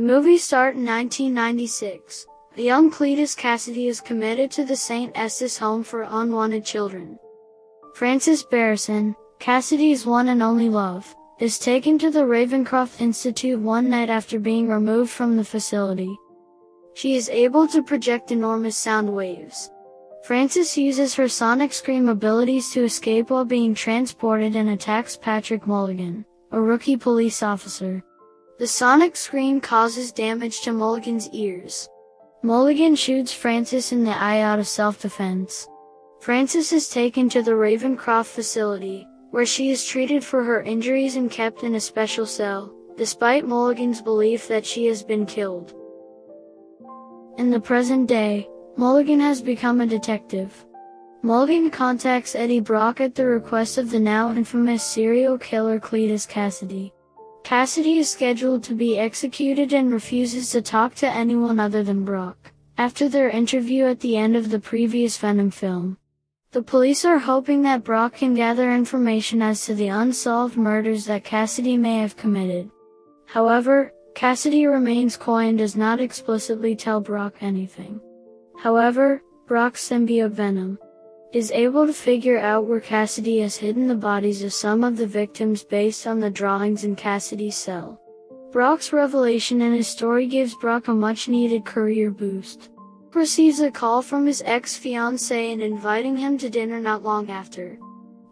movie start in 1996. A young Cletus Kasady is committed to the St. SS home for unwanted children. Frances Barrison, Kasady's one and only love, is taken to the Ravencroft Institute one night after being removed from the facility. She is able to project enormous sound waves. Frances uses her sonic scream abilities to escape while being transported and attacks Patrick Mulligan, a rookie police officer. The sonic scream causes damage to Mulligan's ears. Mulligan shoots Frances in the eye out of self-defense. Frances is taken to the Ravencroft facility, where she is treated for her injuries and kept in a special cell, despite Mulligan's belief that she has been killed. In the present day, Mulligan has become a detective. Mulligan contacts Eddie Brock at the request of the now infamous serial killer Cletus Kasady. Kasady is scheduled to be executed and refuses to talk to anyone other than Brock, after their interview at the end of the previous Venom film. The police are hoping that Brock can gather information as to the unsolved murders that Kasady may have committed. However, Kasady remains coy and does not explicitly tell Brock anything. However, Brock's symbiote Venom is able to figure out where Kasady has hidden the bodies of some of the victims based on the drawings in Kasady's cell. Brock's revelation in his story gives Brock a much-needed career boost. Receives a call from his ex-fiancée and inviting him to dinner not long after.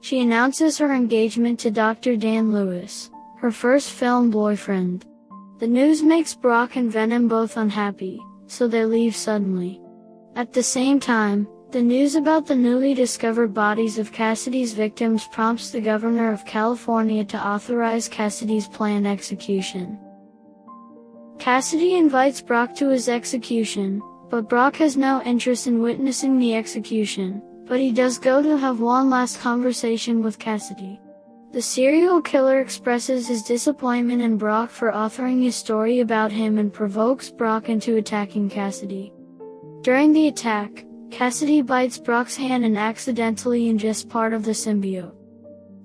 She announces her engagement to Dr. Dan Lewis, her first film boyfriend. The news makes Brock and Venom both unhappy, so they leave suddenly. At the same time, the news about the newly discovered bodies of Kasady's victims prompts the governor of California to authorize Kasady's planned execution. Kasady invites Brock to his execution, but Brock has no interest in witnessing the execution, but he does go to have one last conversation with Kasady. The serial killer expresses his disappointment in Brock for authoring his story about him and provokes Brock into attacking Kasady. During the attack, Kasady bites Brock's hand and accidentally ingests part of the symbiote.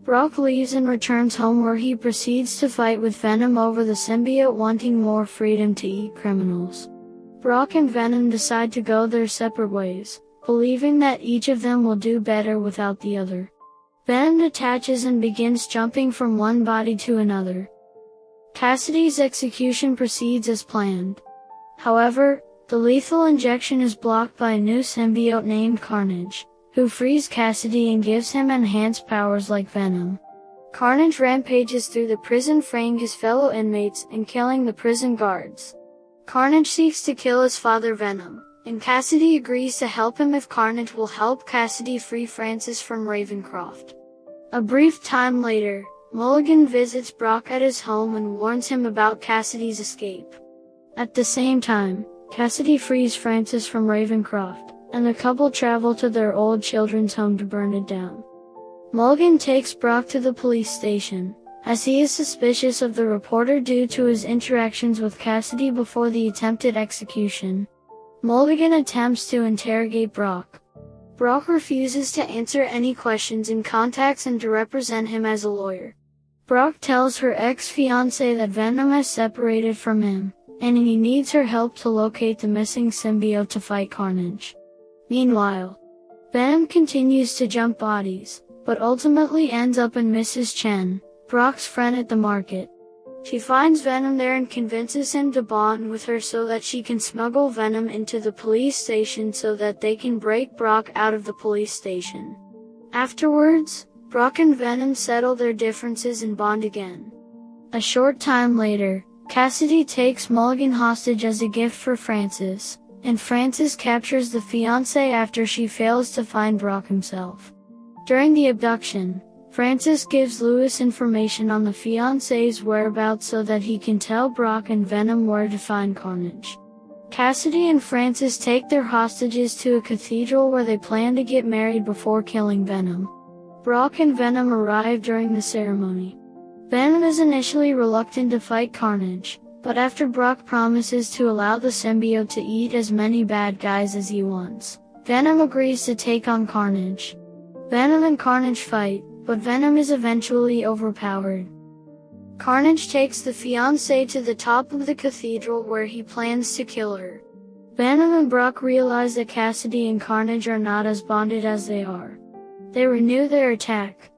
Brock leaves and returns home where he proceeds to fight with Venom over the symbiote, wanting more freedom to eat criminals. Brock and Venom decide to go their separate ways, believing that each of them will do better without the other. Venom detaches and begins jumping from one body to another. Kasady's execution proceeds as planned. However, the lethal injection is blocked by a new symbiote named Carnage, who frees Kasady and gives him enhanced powers like Venom. Carnage rampages through the prison, freeing his fellow inmates and killing the prison guards. Carnage seeks to kill his father Venom, and Kasady agrees to help him if Carnage will help Kasady free Frances from Ravencroft. A brief time later, Mulligan visits Brock at his home and warns him about Kasady's escape. At the same time, Kasady frees Frances from Ravencroft, and the couple travel to their old children's home to burn it down. Mulligan takes Brock to the police station, as he is suspicious of the reporter due to his interactions with Kasady before the attempted execution. Mulligan attempts to interrogate Brock. Brock refuses to answer any questions and contacts him to represent him as a lawyer. Brock tells her ex-fiancé that Venom has separated from him, and he needs her help to locate the missing symbiote to fight Carnage. Meanwhile, Venom continues to jump bodies, but ultimately ends up in Mrs. Chen, Brock's friend at the market. She finds Venom there and convinces him to bond with her so that she can smuggle Venom into the police station so that they can break Brock out of the police station. Afterwards, Brock and Venom settle their differences and bond again. A short time later, Kasady takes Mulligan hostage as a gift for Frances, and Frances captures the fiancé after she fails to find Brock himself. During the abduction, Frances gives Lewis information on the fiancé's whereabouts so that he can tell Brock and Venom where to find Carnage. Kasady and Frances take their hostages to a cathedral where they plan to get married before killing Venom. Brock and Venom arrive during the ceremony. Venom is initially reluctant to fight Carnage, but after Brock promises to allow the symbiote to eat as many bad guys as he wants, Venom agrees to take on Carnage. Venom and Carnage fight, but Venom is eventually overpowered. Carnage takes the fiancée to the top of the cathedral where he plans to kill her. Venom and Brock realize that Kasady and Carnage are not as bonded as they are. They renew their attack.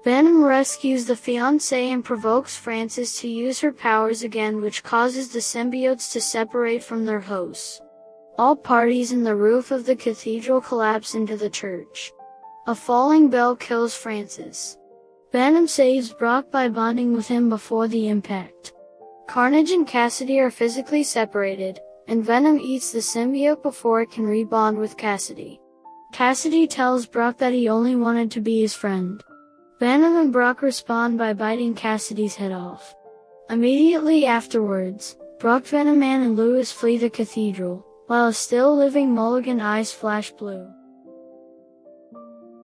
Venom rescues the fiancée and provokes Frances to use her powers again, which causes the symbiotes to separate from their hosts. All parties in the roof of the cathedral collapse into the church. A falling bell kills Frances. Venom saves Brock by bonding with him before the impact. Carnage and Kasady are physically separated, and Venom eats the symbiote before it can rebond with Kasady. Kasady tells Brock that he only wanted to be his friend. Venom and Brock respond by biting Kasady's head off. Immediately afterwards, Brock, Venom Man and Lewis flee the cathedral, while a still living Mulligan eyes flash blue.